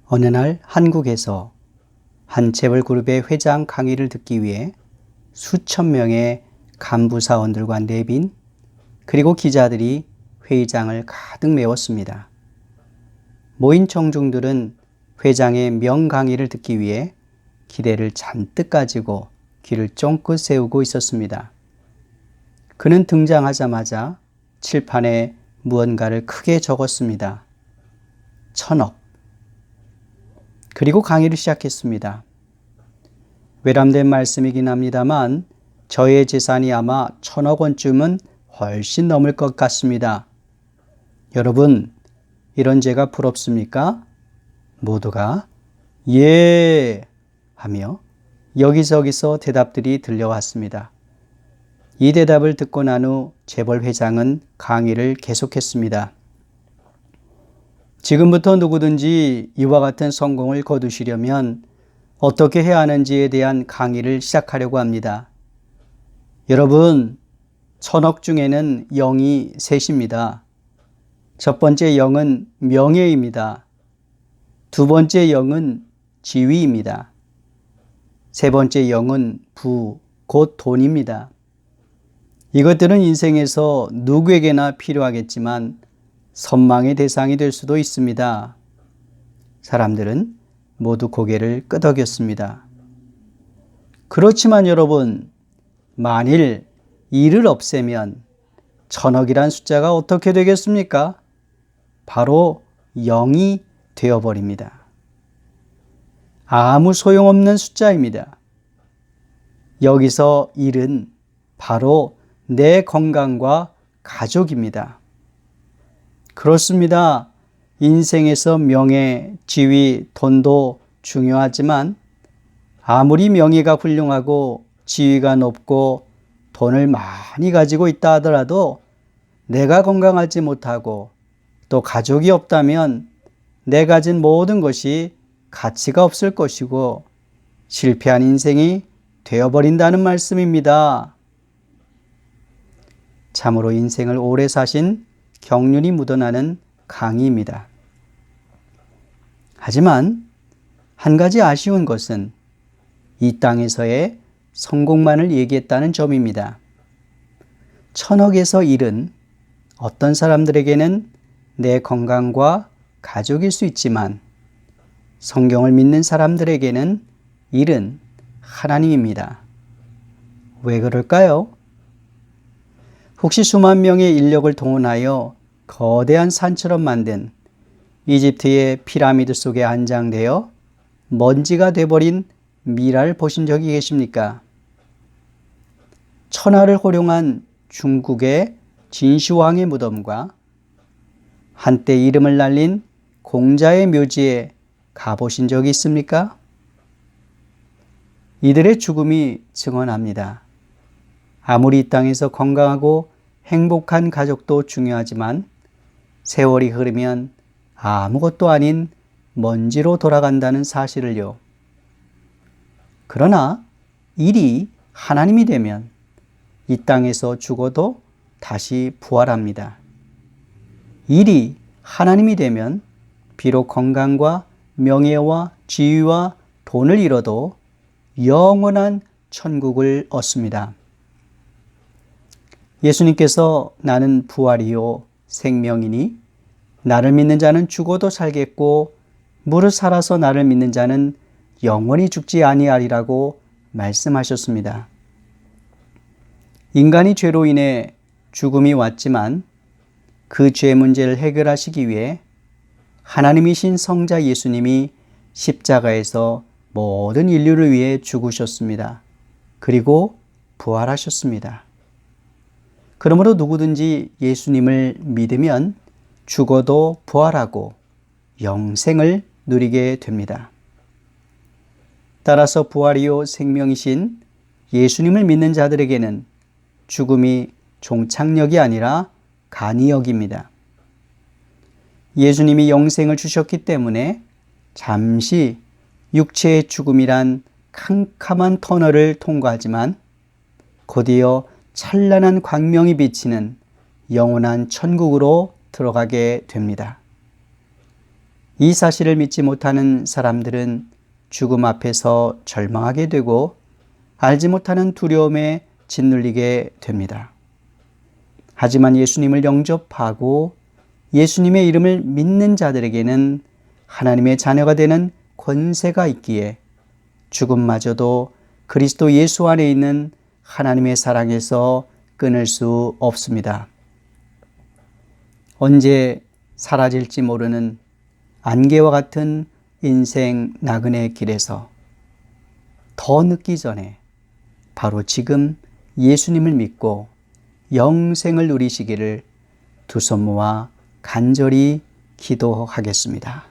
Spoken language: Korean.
어느 날 한국에서 한 재벌 그룹의 회장 강의를 듣기 위해 수천 명의 간부 사원들과 내빈 그리고 기자들이 회의장을 가득 메웠습니다. 모인 청중들은 회장의 명강의를 듣기 위해 기대를 잔뜩 가지고 귀를 쫑긋 세우고 있었습니다. 그는 등장하자마자 칠판에 무언가를 크게 적었습니다. 1,000억. 그리고 강의를 시작했습니다. 외람된 말씀이긴 합니다만 저의 재산이 아마 1,000억 원쯤은 훨씬 넘을 것 같습니다. 여러분, 이런 제가 부럽습니까? 모두가 예 하며 여기저기서 대답들이 들려왔습니다. 이 대답을 듣고 난 후 재벌 회장은 강의를 계속했습니다. 지금부터 누구든지 이와 같은 성공을 거두시려면 어떻게 해야 하는지에 대한 강의를 시작하려고 합니다. 여러분, 1,000억 중에는 0이 셋입니다. 첫 번째 0은 명예입니다. 두 번째 0은 지위입니다. 세 번째 0은 부, 곧 돈입니다. 이것들은 인생에서 누구에게나 필요하겠지만 선망의 대상이 될 수도 있습니다. 사람들은 모두 고개를 끄덕였습니다. 그렇지만 여러분, 만일 이를 없애면 1,000억이란 숫자가 어떻게 되겠습니까? 바로 0이 되어버립니다. 아무 소용없는 숫자입니다. 여기서 1은 바로 내 건강과 가족입니다. 그렇습니다. 인생에서 명예, 지위, 돈도 중요하지만 아무리 명예가 훌륭하고 지위가 높고 돈을 많이 가지고 있다 하더라도 내가 건강하지 못하고 또 가족이 없다면 내 가진 모든 것이 가치가 없을 것이고 실패한 인생이 되어버린다는 말씀입니다. 참으로 인생을 오래 사신 경륜이 묻어나는 강의입니다. 하지만 한 가지 아쉬운 것은 이 땅에서의 성공만을 얘기했다는 점입니다. 1,000억에서 1은 어떤 사람들에게는 내 건강과 가족일 수 있지만 성경을 믿는 사람들에게는 1은 하나님입니다. 왜 그럴까요? 혹시 수만 명의 인력을 동원하여 거대한 산처럼 만든 이집트의 피라미드 속에 안장되어 먼지가 돼버린 미라를 보신 적이 계십니까? 천하를 호령한 중국의 진시황의 무덤과 한때 이름을 날린 공자의 묘지에 가보신 적이 있습니까? 이들의 죽음이 증언합니다. 아무리 이 땅에서 건강하고 행복한 가족도 중요하지만 세월이 흐르면 아무것도 아닌 먼지로 돌아간다는 사실을요. 그러나 일이 하나님이 되면 이 땅에서 죽어도 다시 부활합니다. 일이 하나님이 되면 비록 건강과 명예와 지위와 돈을 잃어도 영원한 천국을 얻습니다. 예수님께서 나는 부활이요 생명이니 나를 믿는 자는 죽어도 살겠고 무릇 살아서 나를 믿는 자는 영원히 죽지 아니하리라고 말씀하셨습니다. 인간이 죄로 인해 죽음이 왔지만 그 죄 문제를 해결하시기 위해 하나님이신 성자 예수님이 십자가에서 모든 인류를 위해 죽으셨습니다. 그리고 부활하셨습니다. 그러므로 누구든지 예수님을 믿으면 죽어도 부활하고 영생을 누리게 됩니다. 따라서 부활이요 생명이신 예수님을 믿는 자들에게는 죽음이 종착역이 아니라 간이역입니다. 예수님이 영생을 주셨기 때문에 잠시 육체의 죽음이란 캄캄한 터널을 통과하지만 곧이어 찬란한 광명이 비치는 영원한 천국으로 들어가게 됩니다. 이 사실을 믿지 못하는 사람들은 죽음 앞에서 절망하게 되고 알지 못하는 두려움에 짓눌리게 됩니다. 하지만 예수님을 영접하고 예수님의 이름을 믿는 자들에게는 하나님의 자녀가 되는 권세가 있기에 죽음마저도 그리스도 예수 안에 있는 하나님의 사랑에서 끊을 수 없습니다. 언제 사라질지 모르는 안개와 같은 인생 나그네 길에서 더 늦기 전에 바로 지금 예수님을 믿고 영생을 누리시기를 두 손 모아 간절히 기도하겠습니다.